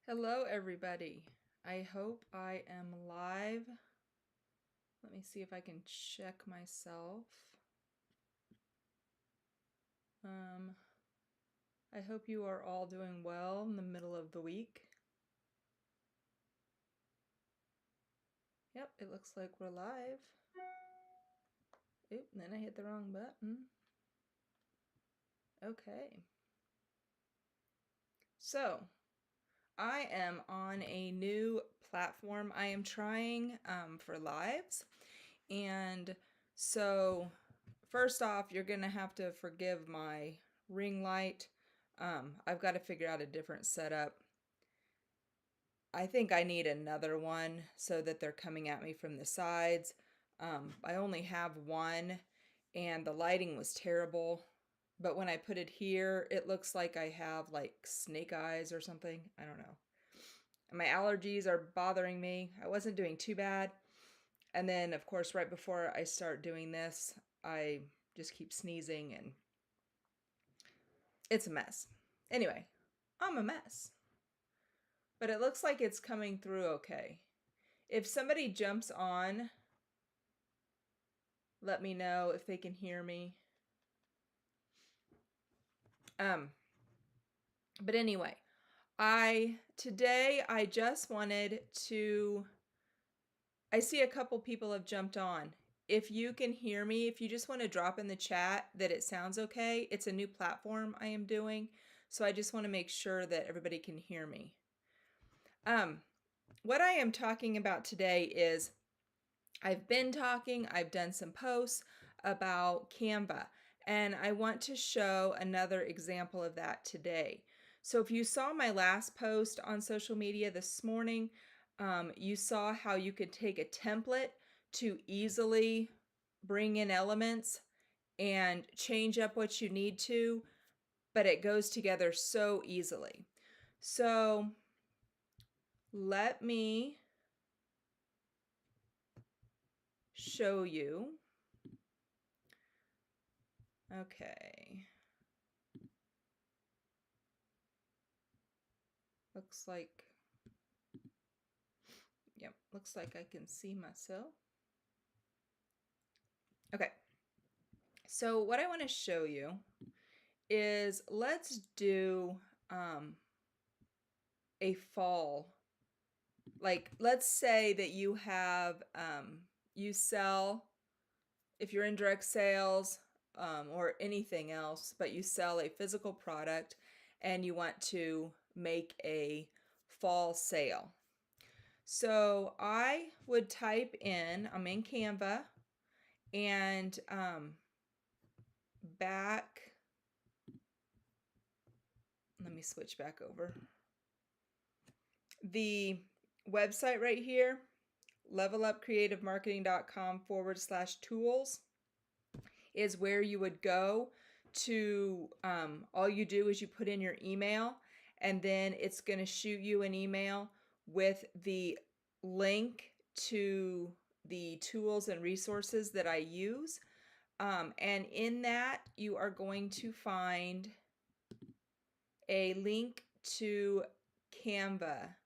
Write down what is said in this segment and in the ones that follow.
Hello, everybody. I hope I am live. Let me see if I can check myself. I hope you are all doing well in the middle of the week. Yep, it looks like we're live. Oop, then I hit the wrong button. Okay. So, I am on a new platform I am trying for lives. And so, first off, you're going to have to forgive my ring light. I've got to figure out a different setup. I think I need another one so that they're coming at me from the sides. I only have one, and the lighting was terrible. But when I put it here, it looks like I have like snake eyes or something. I don't know. My allergies are bothering me. I wasn't doing too bad. And then, of course, right before I start doing this, I just keep sneezing and it's a mess. Anyway, I'm a mess. But it looks like it's coming through okay. If somebody jumps on, let me know if they can hear me. But anyway, today I just wanted to, I see a couple people have jumped on. If you can hear me, if you just want to drop in the chat that it sounds okay, it's a new platform I am doing. So I just want to make sure that everybody can hear me. What I am talking about today is I've done some posts about Canva, and I want to show another example of that today. So if you saw my last post on social media this morning, you saw how you could take a template to easily bring in elements and change up what you need to, but it goes together so easily. So let me show you. Okay. Looks like I can see myself. Okay. So what I want to show you is let's do a fall. Like, let's say that you have, you sell, if you're in direct sales or anything else, but you sell a physical product and you want to make a fall sale. So I would type in, I'm in Canva, and let me switch back over. The website right here, levelupcreativemarketing.com/tools, is where you would go to, all you do is you put in your email, and then it's going to shoot you an email with the link to the tools and resources that I use. And in that, you are going to find a link to Canva.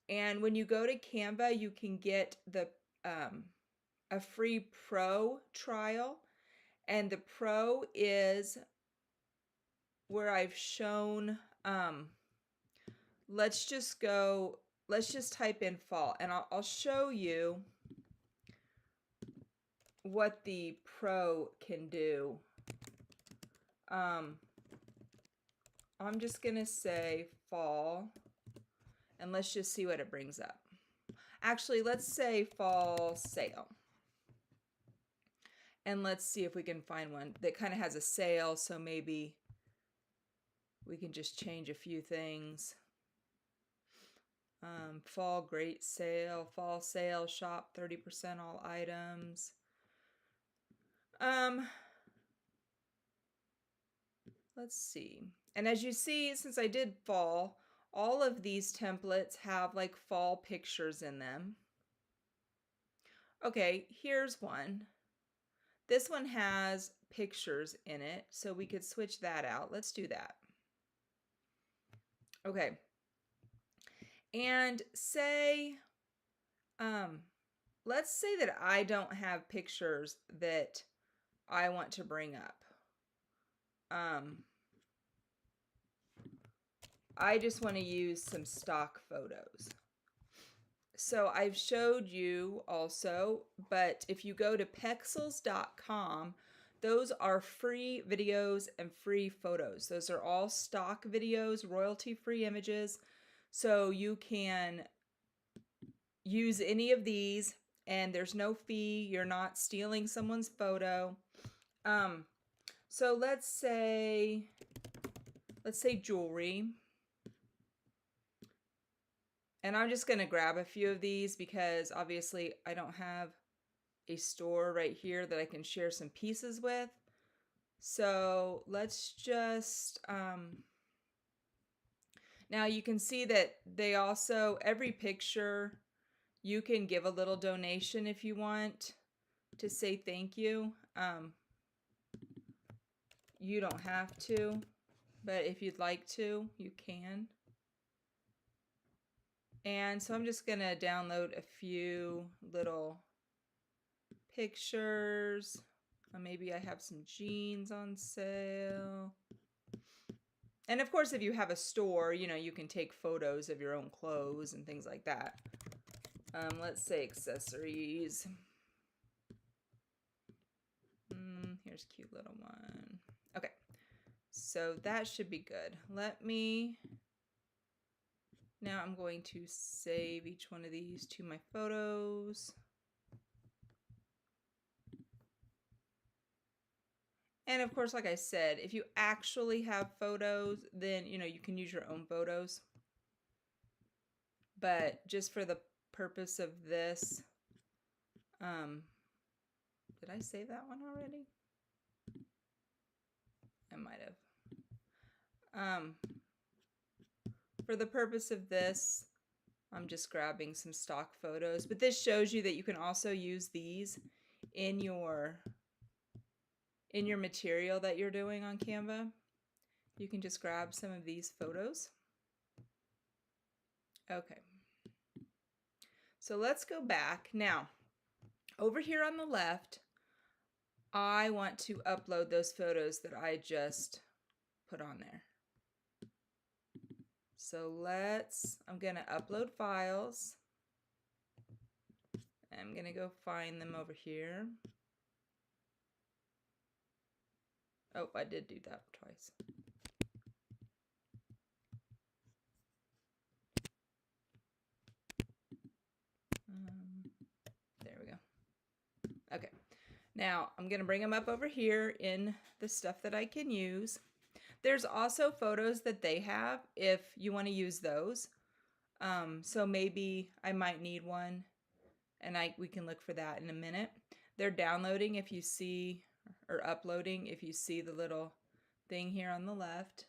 And when you go to Canva, you can get a free pro trial. And the pro is where I've shown, let's just type in fall, and I'll show you what the pro can do. I'm just gonna say fall, and let's just see what it brings up. Actually, let's say fall sale. And let's see if we can find one that kind of has a sale, so maybe we can just change a few things. Fall great sale, fall sale, shop 30% all items. Let's see. And as you see, since I did fall, all of these templates have like fall pictures in them. Okay, here's one. This one has pictures in it, so we could switch that out. Let's do that. Okay. And say, let's say that I don't have pictures that I want to bring up. I just want to use some stock photos. So I've showed you also, but if you go to pexels.com, those are free videos and free photos. Those are all stock videos, royalty-free images. So you can use any of these and there's no fee. You're not stealing someone's photo. So let's say jewelry. And I'm just going to grab a few of these because obviously I don't have a store right here that I can share some pieces with. So let's just, now you can see that they also, every picture, you can give a little donation if you want to say thank you. You don't have to, but if you'd like to, you can. And so I'm just gonna download a few little pictures. Maybe I have some jeans on sale. And of course, if you have a store, you know, you can take photos of your own clothes and things like that. Let's say accessories. Here's a cute little one. Okay, so that should be good. Now I'm going to save each one of these to my photos. And of course, like I said, if you actually have photos, then, you know, you can use your own photos. But just for the purpose of this, did I save that one already? I might have. For the purpose of this, I'm just grabbing some stock photos. But this shows you that you can also use these in your material that you're doing on Canva. You can just grab some of these photos. Okay. So let's go back. Now, over here on the left, I want to upload those photos that I just put on there. So I'm going to upload files. I'm going to go find them over here. Oh, I did do that twice. There we go. Okay. Now, I'm going to bring them up over here in the stuff that I can use. There's also photos that they have if you want to use those. So maybe I might need one, and we can look for that in a minute. They're downloading if you see, or uploading if you see the little thing here on the left.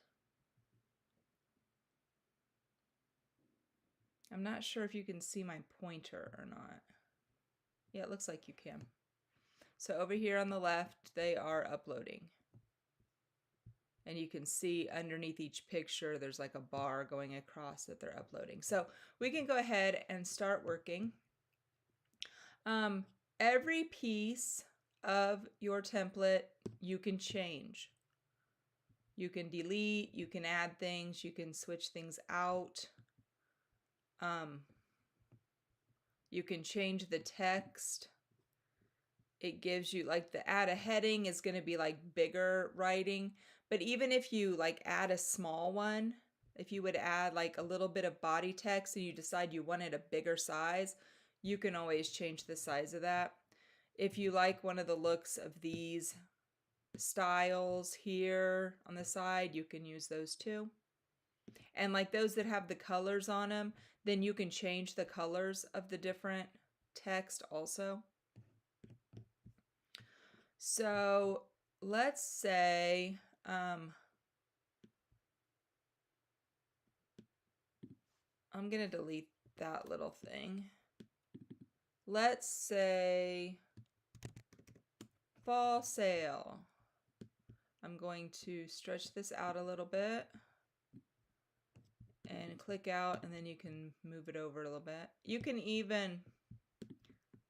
I'm not sure if you can see my pointer or not. Yeah, it looks like you can. So over here on the left, they are uploading. And you can see underneath each picture, there's like a bar going across that they're uploading. So we can go ahead and start working. Every piece of your template you can change. You can delete, you can add things, you can switch things out. You can change the text. It gives you, like, the add a heading is going to be like bigger writing. But even if you like add a small one, if you would add like a little bit of body text and you decide you wanted a bigger size, you can always change the size of that. If you like one of the looks of these styles here on the side, you can use those too. And like those that have the colors on them, then you can change the colors of the different text also. So let's say, I'm going to delete that little thing. Let's say fall sale. I'm going to stretch this out a little bit. And and click out, and then you can move it over a little bit. You can even,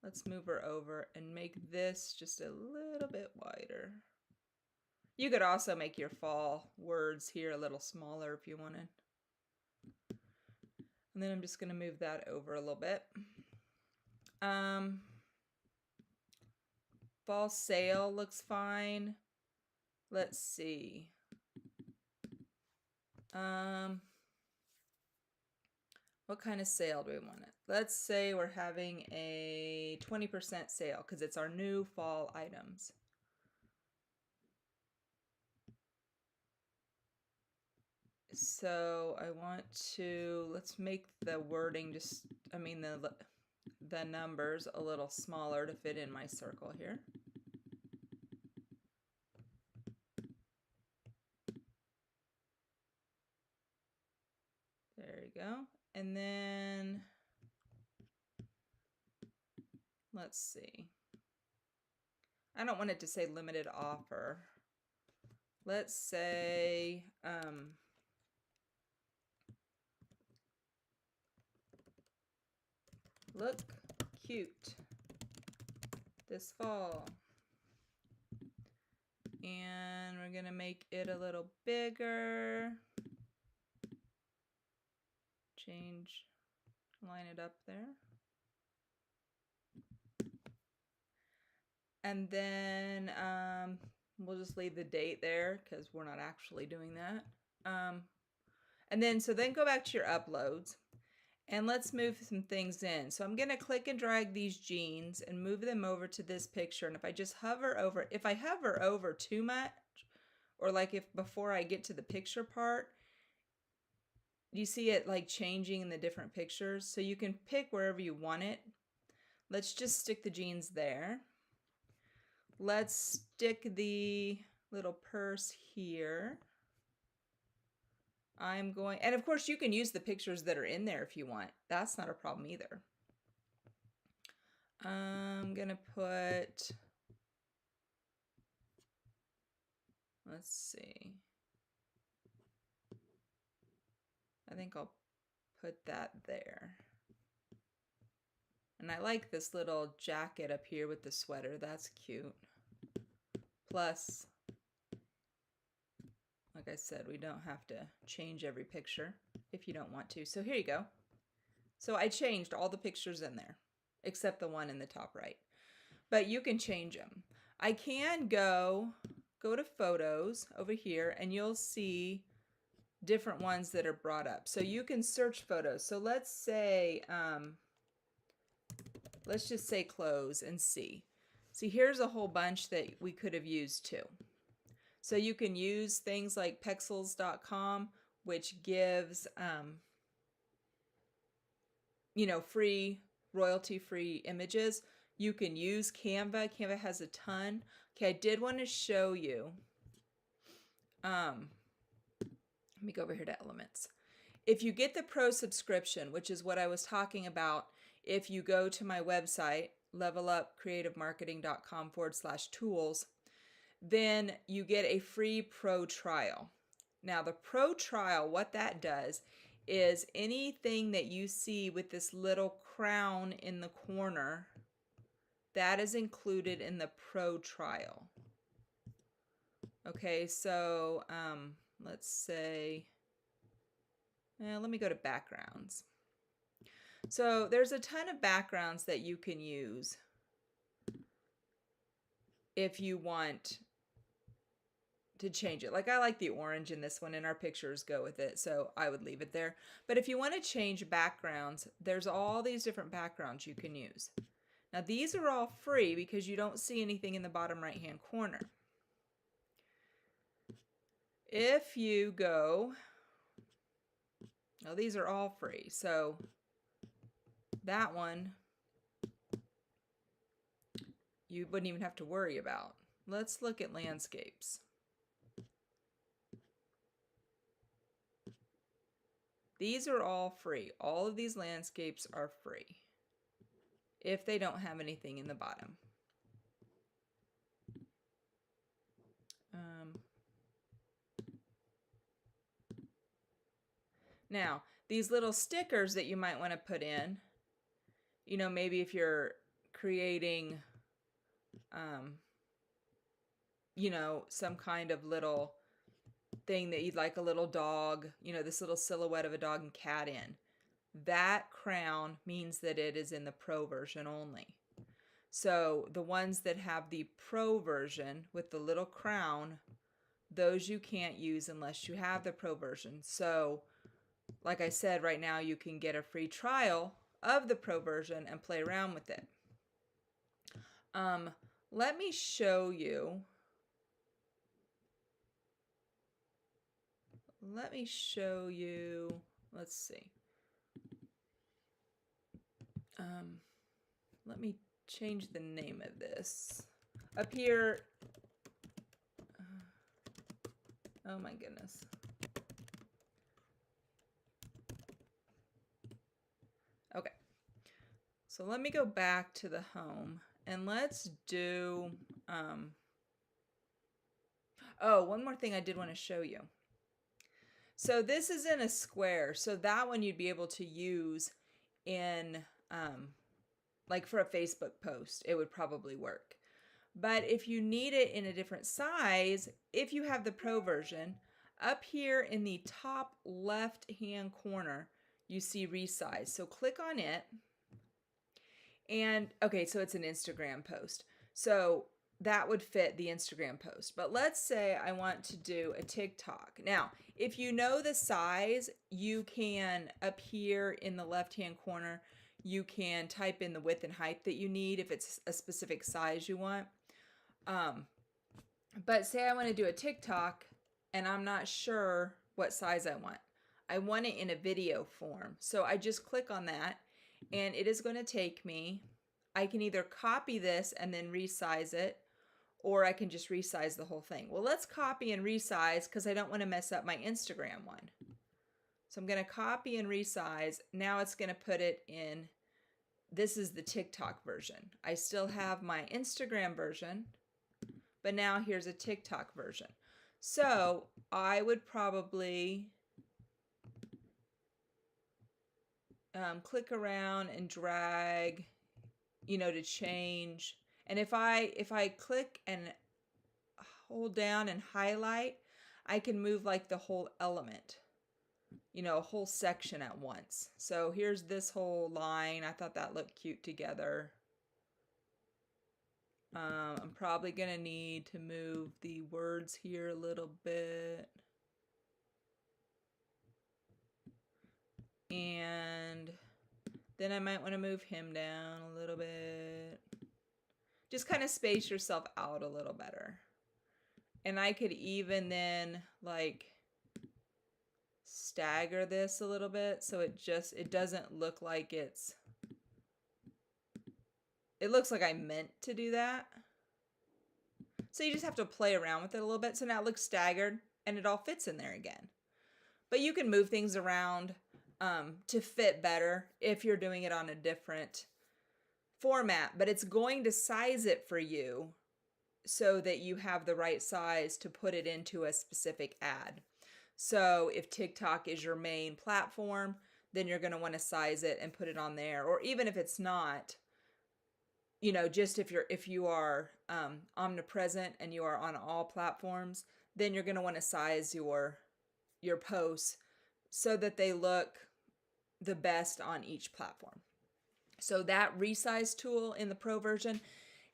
let's move her over and make this just a little bit wider. You could also make your fall words here a little smaller if you wanted. And then I'm just going to move that over a little bit. Fall sale looks fine. Let's see. What kind of sale do we want it? Let's say we're having a 20% sale because it's our new fall items. So I want to, let's make the wording just, the numbers a little smaller to fit in my circle here. There you go. And then let's see. I don't want it to say limited offer. Let's say look cute this fall. And we're going to make it a little bigger. Change, line it up there. And then we'll just leave the date there because we're not actually doing that. And then go back to your uploads and let's move some things in. So I'm going to click and drag these jeans and move them over to this picture. And if I just hover over, if I hover over too much, or like if before I get to the picture part, you see it like changing in the different pictures. So you can pick wherever you want it. Let's just stick the jeans there. Let's stick the little purse here. I'm going, and of course you can use the pictures that are in there if you want. That's not a problem either. I'm gonna put, let's see. I think I'll put that there. And I like this little jacket up here with the sweater. That's cute. Plus, like I said, we don't have to change every picture if you don't want to. So here you go. So I changed all the pictures in there, except the one in the top right. But you can change them. I can go to photos over here and you'll see different ones that are brought up. So you can search photos. So let's say, let's just say clothes and see. See, here's a whole bunch that we could have used too. So you can use things like pexels.com, which gives, free, royalty-free images. You can use Canva. Canva has a ton. Okay, I did want to show you. Let me go over here to Elements. If you get the Pro subscription, which is what I was talking about, if you go to my website, levelupcreativemarketing.com/tools, then you get a free Pro trial. Now the Pro trial, what that does is anything that you see with this little crown in the corner, that is included in the Pro trial. Okay, so let's say, let me go to backgrounds. So there's a ton of backgrounds that you can use if you want to change it. Like I like the orange in this one and our pictures go with it, so I would leave it there. But if you want to change backgrounds, there's all these different backgrounds you can use. Now these are all free because you don't see anything in the bottom right hand corner. If you go, now these are all free, so that one you wouldn't even have to worry about. Let's look at landscapes. These are all free. All of these landscapes are free if they don't have anything in the bottom. Now, these little stickers that you might want to put in, you know, maybe if you're creating, you know, some kind of little thing that you'd like a little dog, you know, this little silhouette of a dog and cat in. That crown means that it is in the Pro version only. So the ones that have the Pro version with the little crown, those you can't use unless you have the Pro version. So like I said, right now you can get a free trial of the Pro version and play around with it. Let me show you. Let's see. Let me change the name of this. Up here, oh my goodness. Okay, so let me go back to the home and let's do, oh, one more thing I did want to show you. So this is in a square, so that one you'd be able to use in, like for a Facebook post, it would probably work. But if you need it in a different size, if you have the Pro version, up here in the top left hand corner, you see resize. So click on it. And okay, so it's an Instagram post. So that would fit the Instagram post. But let's say I want to do a TikTok. Now, if you know the size, you can up here in the left hand corner, you can type in the width and height that you need if it's a specific size you want. But say I want to do a TikTok and I'm not sure what size I want. I want it in a video form. So I just click on that and it is going to take me. I can either copy this and then resize it, or I can just resize the whole thing. Well, let's copy and resize because I don't want to mess up my Instagram one. So I'm going to copy and resize. Now it's going to put it in, this is the TikTok version. I still have my Instagram version, but now here's a TikTok version. So I would probably click around and drag, you know, to change. And if I click and hold down and highlight, I can move like the whole element, you know, a whole section at once. So here's this whole line. I thought that looked cute together. I'm probably gonna need to move the words here a little bit. And then I might want to move him down a little bit. Just kind of space yourself out a little better. And I could even then like stagger this a little bit so it doesn't look like it looks like I meant to do that. So you just have to play around with it a little bit. So now it looks staggered and it all fits in there again. But you can move things around to fit better if you're doing it on a different format, but it's going to size it for you so that you have the right size to put it into a specific ad. So if TikTok is your main platform, then you're going to want to size it and put it on there. Or even if it's not, you know, just if you are omnipresent and you are on all platforms, then you're going to want to size your posts so that they look the best on each platform. So that resize tool in the Pro version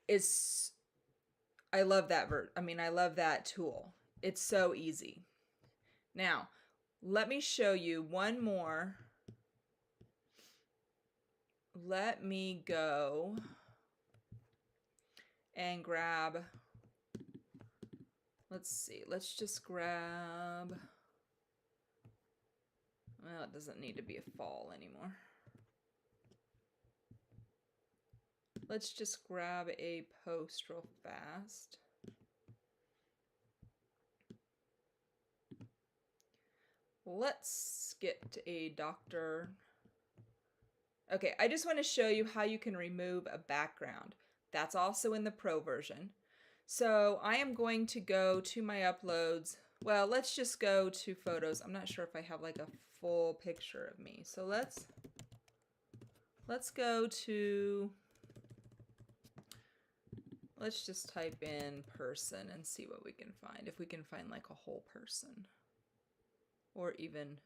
is, I love that I love that tool. It's so easy. Now, let me show you one more. Let me go and grab, let's see, let's just grab, well, it doesn't need to be a fall anymore. Let's just grab a post real fast. Let's get a doctor. Okay, I just want to show you how you can remove a background. That's also in the Pro version. So I am going to go to my uploads well, let's just go to photos. I'm not sure if I have like a full picture of me. So let's go to, let's just type in person and see what we can find. If we can find like a whole person or even,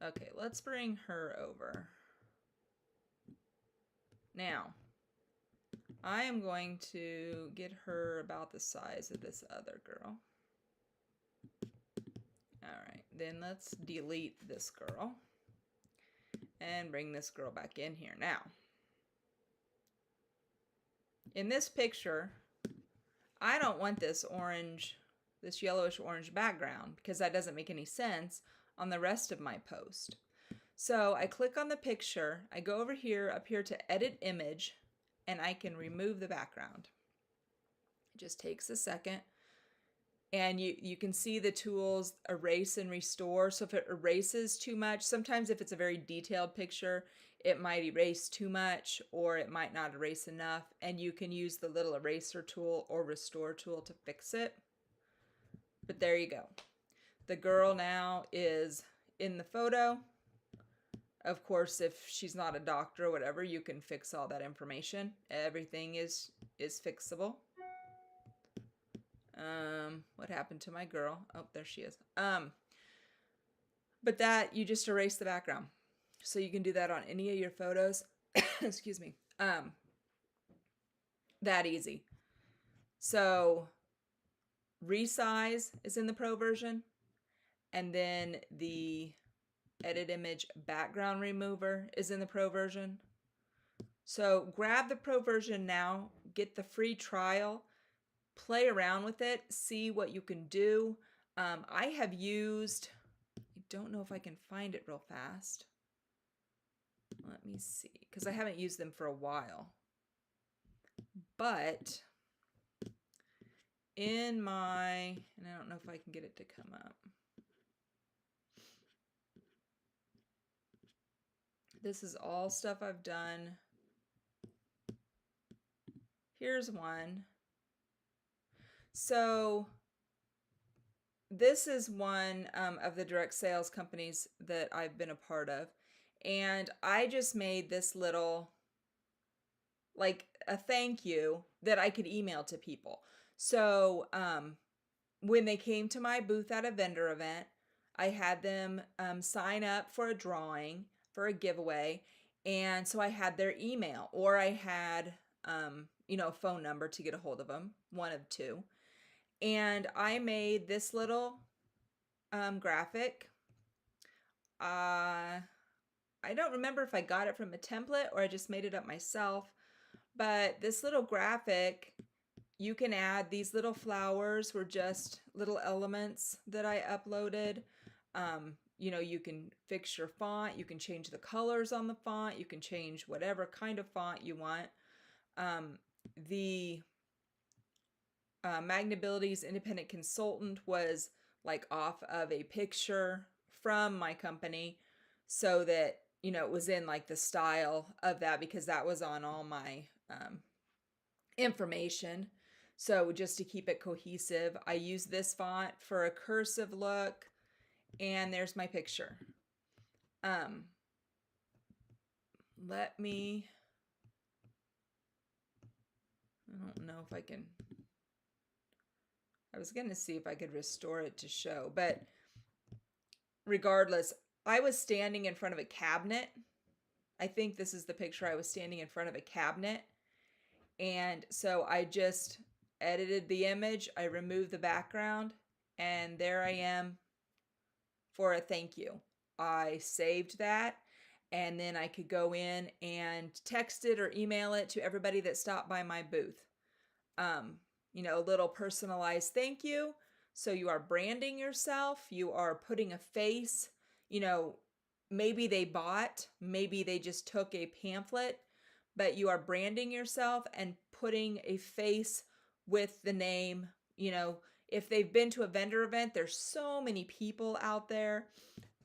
okay, let's bring her over. Now, I am going to get her about the size of this other girl. All right, then let's delete this girl and bring this girl back in here. Now, in this picture, I don't want this orange, this yellowish orange background because that doesn't make any sense on the rest of my post. So I click on the picture, I go over here, up here to edit image, and I can remove the background. It just takes a second. And you can see the tools erase and restore. So if it erases too much, sometimes if it's a very detailed picture, it might erase too much or it might not erase enough. And you can use the little eraser tool or restore tool to fix it. But there you go. The girl now is in the photo. Of course, if she's not a doctor or whatever, you can fix all that information. Everything is fixable. What happened to my girl? Oh, there she is. But that, you just erase the background. So you can do that on any of your photos. Excuse me. That easy. So resize is in the pro version. And then the edit image background remover is in the pro version. So grab the pro version now, get the free trial, play around with it, see what you can do. I have used, I don't know if I can find it real fast. Let me see, because I haven't used them for a while. But in my, and I don't know if I can get it to come up. This is all stuff I've done. Here's one. So this is one of the direct sales companies that I've been a part of. And I just made this little, like a thank you that I could email to people. So when they came to my booth at a vendor event, I had them sign up for a drawing, for a giveaway. And so I had their email, or I had, a phone number to get a hold of them, one of two. And I made this little graphic. I don't remember if I got it from a template or I just made it up myself. But this little graphic, you can add these little flowers, were just little elements that I uploaded. You can fix your font. You can change the colors on the font. You can change whatever kind of font you want. The Magnability's independent consultant was like off of a picture from my company, so that it was in like the style of that, because that was on all my information. So just to keep it cohesive, I use this font for a cursive look, and there's my picture. Let me, I don't know if I can, I was going to see if I could restore it to show, but regardless, I was standing in front of a cabinet. I think this is the picture. I was standing in front of a cabinet. And so I just edited the image. I removed the background, and there I am for a thank you. I saved that, and then I could go in and text it or email it to everybody that stopped by my booth. A little personalized thank you. So you are branding yourself. You are putting a face. Maybe they bought, maybe they just took a pamphlet, but you are branding yourself and putting a face with the name. If they've been to a vendor event, there's so many people out there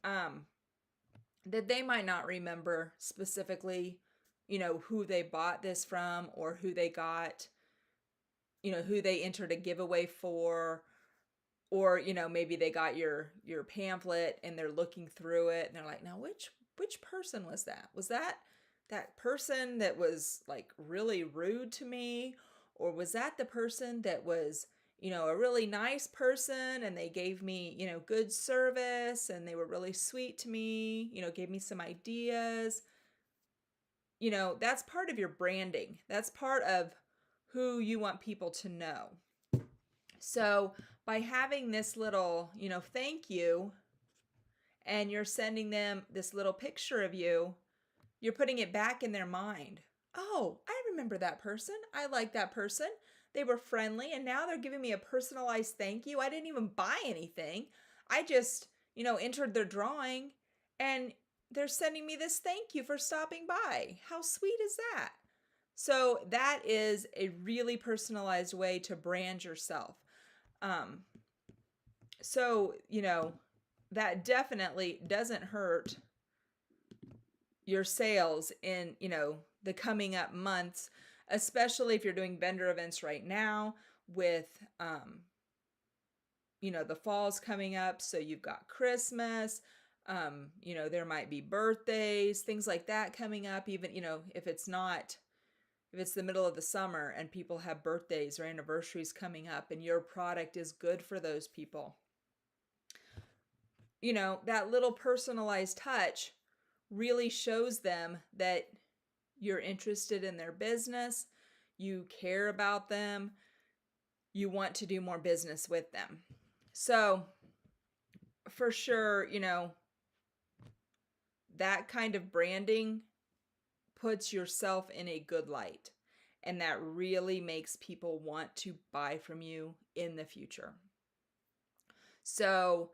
that they might not remember specifically, who they bought this from or who they got who they entered a giveaway for, or maybe they got your pamphlet and they're looking through it and they're like, now which person was that? Was that person that was like really rude to me, or was that the person that was a really nice person and they gave me good service and they were really sweet to me, gave me some ideas. That's part of your branding. That's part of who you want people to know. So by having this little, thank you, and you're sending them this little picture of you, you're putting it back in their mind. Oh, I remember that person. I like that person. They were friendly, and now they're giving me a personalized thank you. I didn't even buy anything. I just, entered their drawing, and they're sending me this thank you for stopping by. How sweet is that? So that is a really personalized way to brand yourself. Um, so, that definitely doesn't hurt your sales in, the coming up months, especially if you're doing vendor events right now with, the fall's coming up. So you've got Christmas, there might be birthdays, things like that coming up, even, if it's the middle of the summer and people have birthdays or anniversaries coming up and your product is good for those people. That little personalized touch really shows them that you're interested in their business, you care about them, you want to do more business with them. So, for sure, that kind of branding puts yourself in a good light, and that really makes people want to buy from you in the future. So,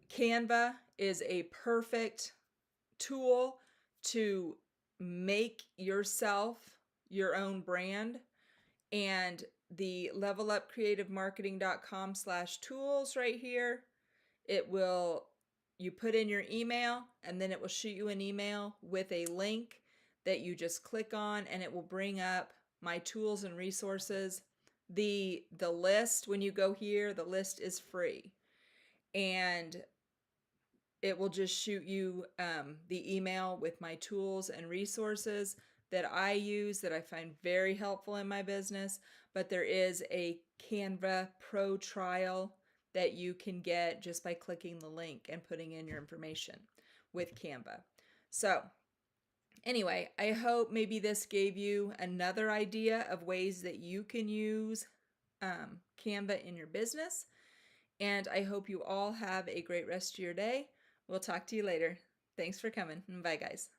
Canva is a perfect tool to make yourself your own brand. And the levelupcreativemarketing.com/tools right here, you put in your email and then it will shoot you an email with a link that you just click on, and it will bring up my tools and resources. The list, when you go here, the list is free, and it will just shoot you the email with my tools and resources that I use that I find very helpful in my business. But there is a Canva Pro trial that you can get just by clicking the link and putting in your information with Canva. So anyway, I hope maybe this gave you another idea of ways that you can use Canva in your business. And I hope you all have a great rest of your day. We'll talk to you later. Thanks for coming. Bye, guys.